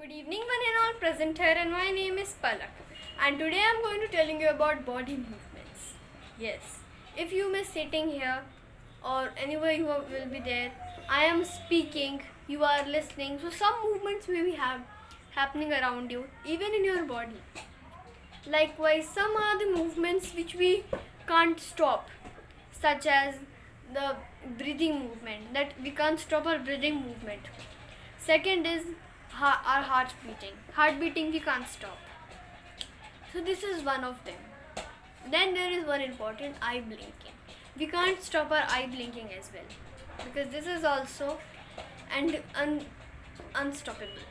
Good evening one and all, present here, and my name is Palak, and today I am going to telling you about body movements. Yes, if you miss sitting here or anywhere you will be there, I am speaking, you are listening, so some movements may be happening around you, even in your body. Likewise, some are the movements which we can't stop, such as the breathing movement, that we can't stop our breathing movement. Second is our heart beating. Heart beating we can't stop. So this is one of them. Then there is one important, eye blinking. We can't stop our eye blinking as well, because this is also unstoppable.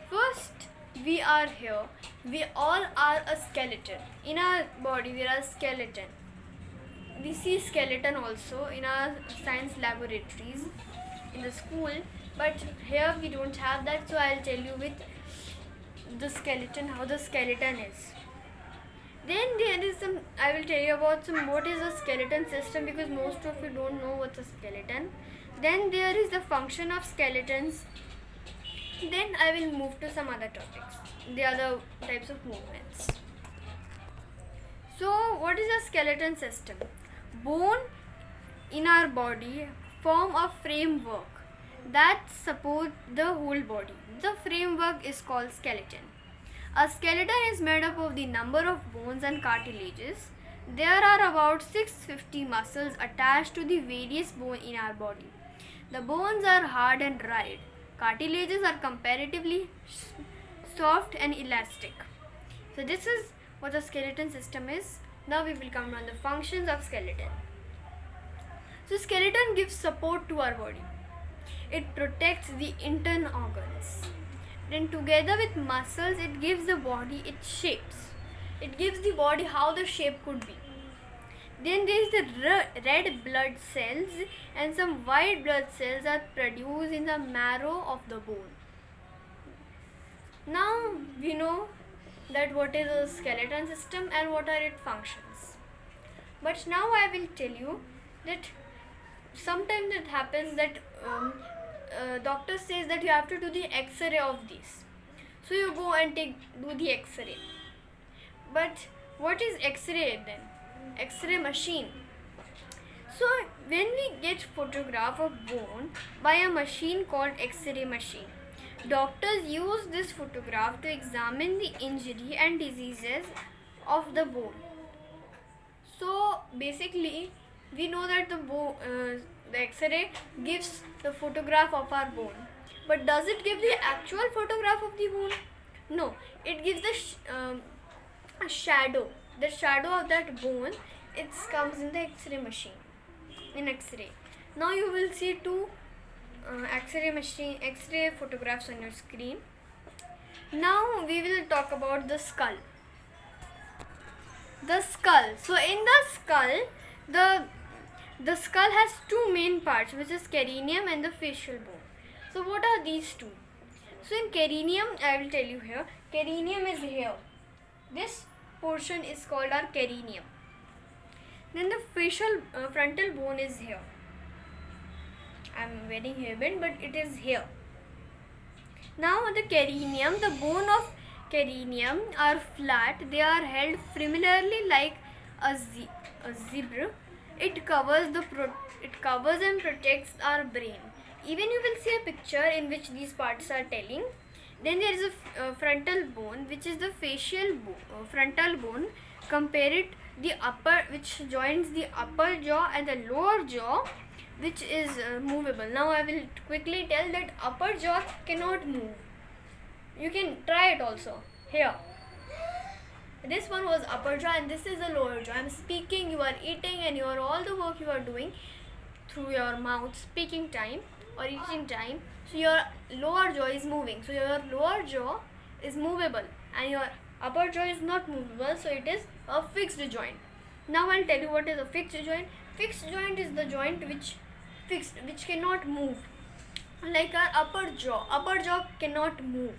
First, we are here. We all are a skeleton. In our body, we are a skeleton. We see skeleton also in our science laboratories in the school, but here we don't have that, so I'll tell you with the skeleton how the skeleton is. Then there is I will tell you about what is a skeleton system, because most of you don't know what's a skeleton. Then there is the function of skeletons. Then I will move to some other topics, the other types of movements. So what is a skeleton system? Bone in our body form a framework that support the whole body. The framework is called skeleton. A skeleton is made up of the number of bones and cartilages. There are about 650 muscles attached to the various bones in our body. The bones are hard and dried. Cartilages are comparatively soft and elastic. So this is what the skeleton system is. Now we will come on the functions of skeleton. So skeleton gives support to our body. It protects the internal organs. Then together with muscles, it gives the body its shapes. It gives the body how the shape could be. Then there is the red blood cells, and some white blood cells are produced in the marrow of the bone. Now we know that what is a skeleton system and what are its functions. But now I will tell you that sometimes it happens that doctor says that you have to do the X-ray of these. So you go and do the X-ray. But what is X-ray then? X-ray machine. So when we get photograph of bone by a machine called X-ray machine, doctors use this photograph to examine the injury and diseases of the bone. So basically we know that the X-ray gives the photograph of our bone, but does it give the actual photograph of the bone? No, it gives the a shadow. The shadow of that bone, it comes in the X-ray machine. In X-ray, now you will see two X-ray photographs on your screen. Now we will talk about the skull. The skull. So in the skull, the skull has two main parts, which is carinium and the facial bone. So what are these two? So in carinium, I will tell you here, carinium is here. This portion is called our carinium. Then the facial frontal bone is here. I am wearing hairband, but it is here. Now the carinium, the bone of carinium are flat. They are held familiarly like a zebra. It covers and protects our brain. Even you will see a picture in which these parts are telling. Then there is a frontal bone, which is the frontal bone. Compare it the upper, which joins the upper jaw and the lower jaw, which is movable. Now I will quickly tell that upper jaw cannot move. You can try it also. Here. This one was upper jaw and this is the lower jaw. I am speaking, you are eating, and all the work you are doing through your mouth, speaking time or eating time. So your lower jaw is moving. So your lower jaw is movable and your upper jaw is not movable. So it is a fixed joint. Now I'll tell you what is a fixed joint. Fixed joint is the joint which cannot move. Like our upper jaw cannot move.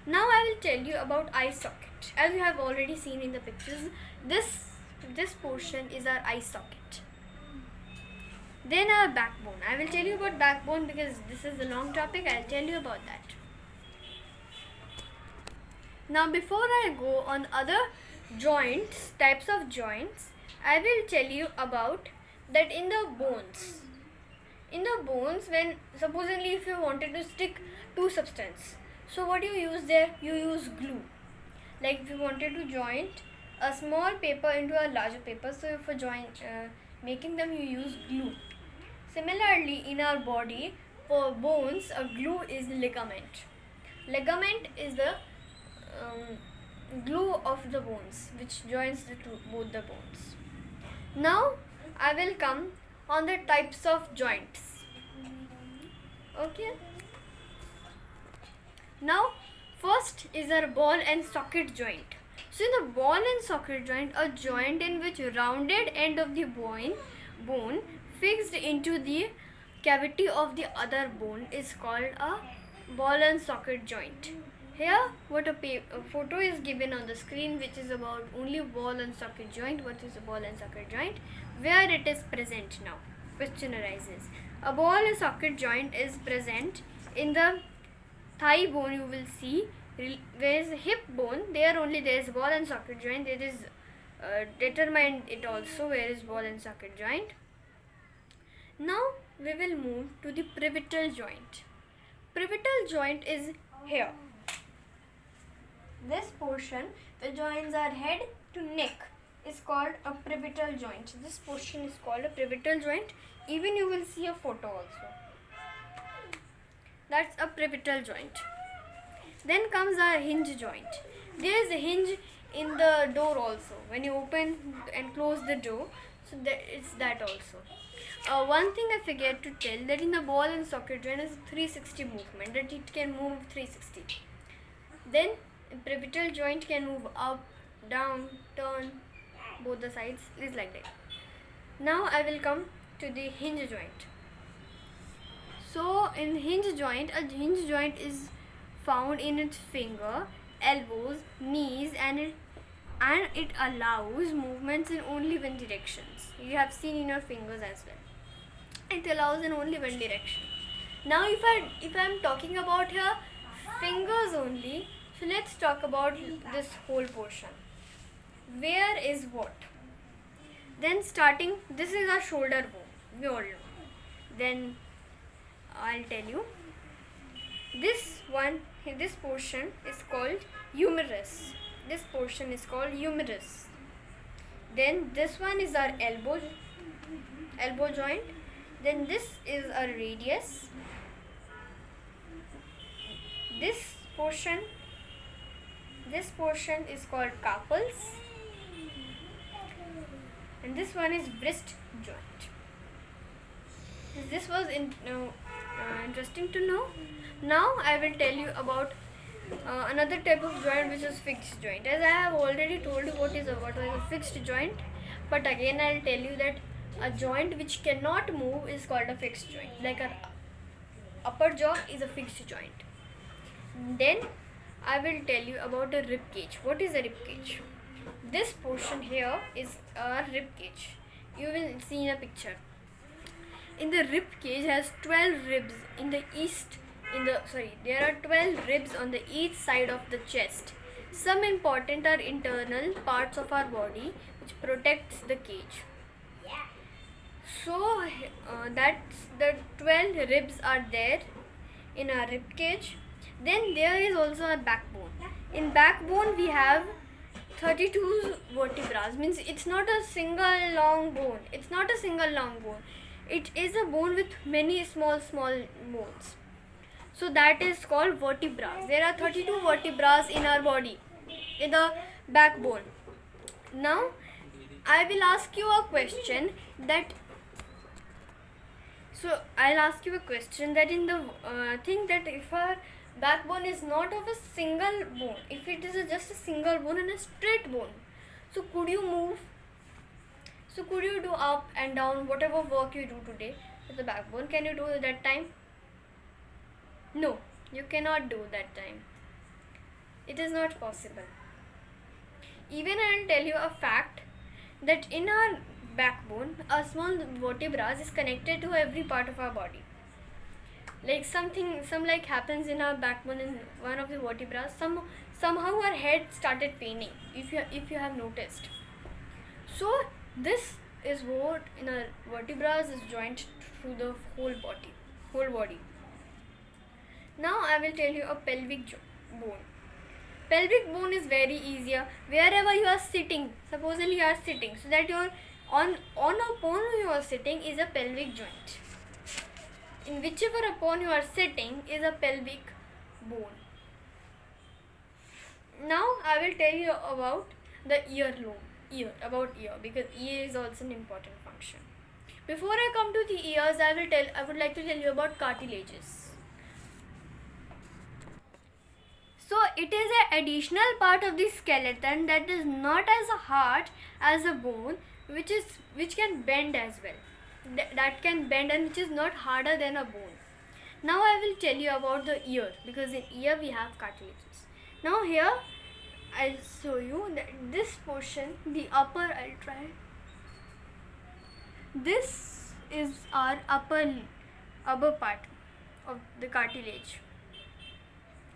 Now I will tell you about eye socket. As you have already seen in the pictures, this portion is our eye socket. Then our backbone. I will tell you about backbone because this is a long topic. I'll tell you about that. Now before I go on other joints, types of joints, I will tell you about that in the bones. In the bones, when supposedly if you wanted to stick two substance, so what you use there? You use glue. Like if you wanted to joint a small paper into a larger paper, so for making them you use glue. Similarly, in our body, for bones, a glue is ligament. Ligament is the glue of the bones which joins both the bones. Now I will come on the types of joints. Okay. Now first is our ball and socket joint. So in the ball and socket joint, a joint in which rounded end of the bone fixed into the cavity of the other bone is called a ball and socket joint. Here what a photo is given on the screen, which is about only ball and socket joint. What is a ball and socket joint? Where it is present now? Question arises. A ball and socket joint is present in the thigh bone. You will see where is hip bone, there only there is ball and socket joint. It is determined it also where is ball and socket joint. Now we will move to the pivotal joint. Pivotal joint is here. This portion which joins our head to neck is called a pivotal joint. This portion is called a pivotal joint. Even you will see a photo also. That's a pivotal joint. Then comes our hinge joint. There is a hinge in the door also. When you open and close the door, so it's that also. One thing I forget to tell, that in the ball and socket joint is 360 movement, that it can move 360. Then pivotal joint can move up, down, turn, both the sides, is like that. Now I will come to the hinge joint. So in hinge joint, a hinge joint is found in its finger, elbows, knees, and it allows movements in only one directions. You have seen in your fingers as well. It allows in only one direction. Now if I am talking about here fingers only, so let's talk about this whole portion. Where is what? Then starting, this is our shoulder bone, we all know. Then I'll tell you. This portion is called humerus. This portion is called humerus. Then this one is our elbow joint. Then this is our radius. This portion is called carpals. And this one is wrist joint. This was interesting to know. Now I will tell you about another type of joint, which is fixed joint. As I have already told you what is a fixed joint, but again I will tell you that a joint which cannot move is called a fixed joint. Like our upper jaw is a fixed joint. Then I will tell you about a rib cage. What is a rib cage? This portion here is a rib cage. You will see in a picture. In the rib cage has 12 ribs there are 12 ribs on the each side of the chest. Some important are internal parts of our body which protects the cage. So that's the 12 ribs are there in our rib cage. Then there is also a backbone. In backbone we have 32 vertebrae. Means it's not a single long bone. It is a bone with many small bones. So that is called vertebrae. There are 32 vertebrae in our body, in the backbone. Now I will ask you a question that in the think that if our backbone is not of a single bone, if it is just a single bone and a straight bone, so could you move? So could you do up and down whatever work you do today with the backbone? Can you do it that time? No, you cannot do that time. It is not possible. Even I will tell you a fact that in our backbone, a small vertebra is connected to every part of our body. like some like happens in our backbone in one of the vertebrae. Somehow our head started paining, if you have noticed. So this is what in our vertebrae is joined through the whole body. Now I will tell you a pelvic bone. Pelvic bone is very easier. Wherever you are sitting, supposedly you are sitting, so that your on upon you are sitting is a pelvic joint. In whichever upon you are sitting is a pelvic bone. Now I will tell you about the earlobe. Ear, because ear is also an important function. Before I come to the ears, I would like to tell you about cartilages. So it is an additional part of the skeleton that is not as hard as a bone, which can bend as well. That can bend and which is not harder than a bone. Now I will tell you about the ear, because in ear we have cartilages. Now here I'll show you that this portion, the upper, I'll try. This is our upper part of the cartilage.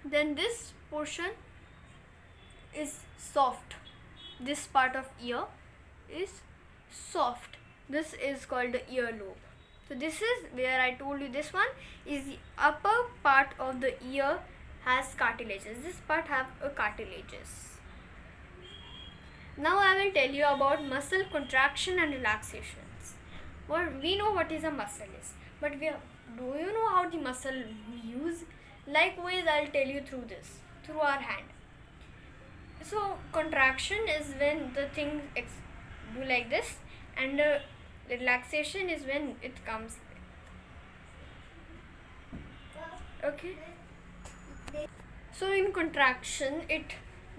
Then this portion is soft. This part of ear is soft. This is called the earlobe. So this is where I told you this one is the upper part of the ear has cartilages. This part have a cartilages. Now I will tell you about muscle contraction and relaxations. Well, we know what is a muscle is, but do you know how the muscle use? Likewise, I'll tell you through our hand. So contraction is when the thing do like this, and relaxation is when it comes. Okay. So in contraction, it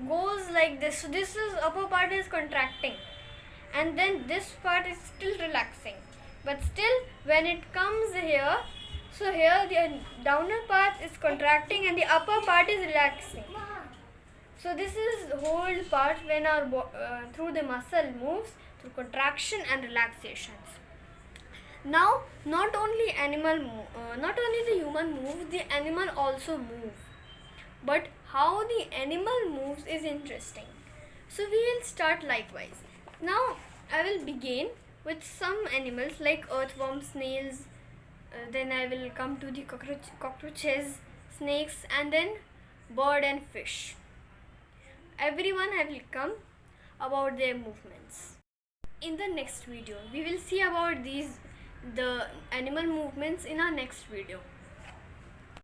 goes like this. So this is upper part is contracting, and then this part is still relaxing. But still, when it comes here, so here the downer part is contracting and the upper part is relaxing. So this is the whole part when our through the muscle moves through contraction and relaxations. Now, not only the human moves, the animal also moves. But how the animal moves is interesting. So we will start likewise. Now I will begin with some animals like earthworms, snails. Then I will come to the cockroaches, snakes, and then bird and fish. Everyone I will come about their movements. In the next video, we will see about the animal movements in our next video.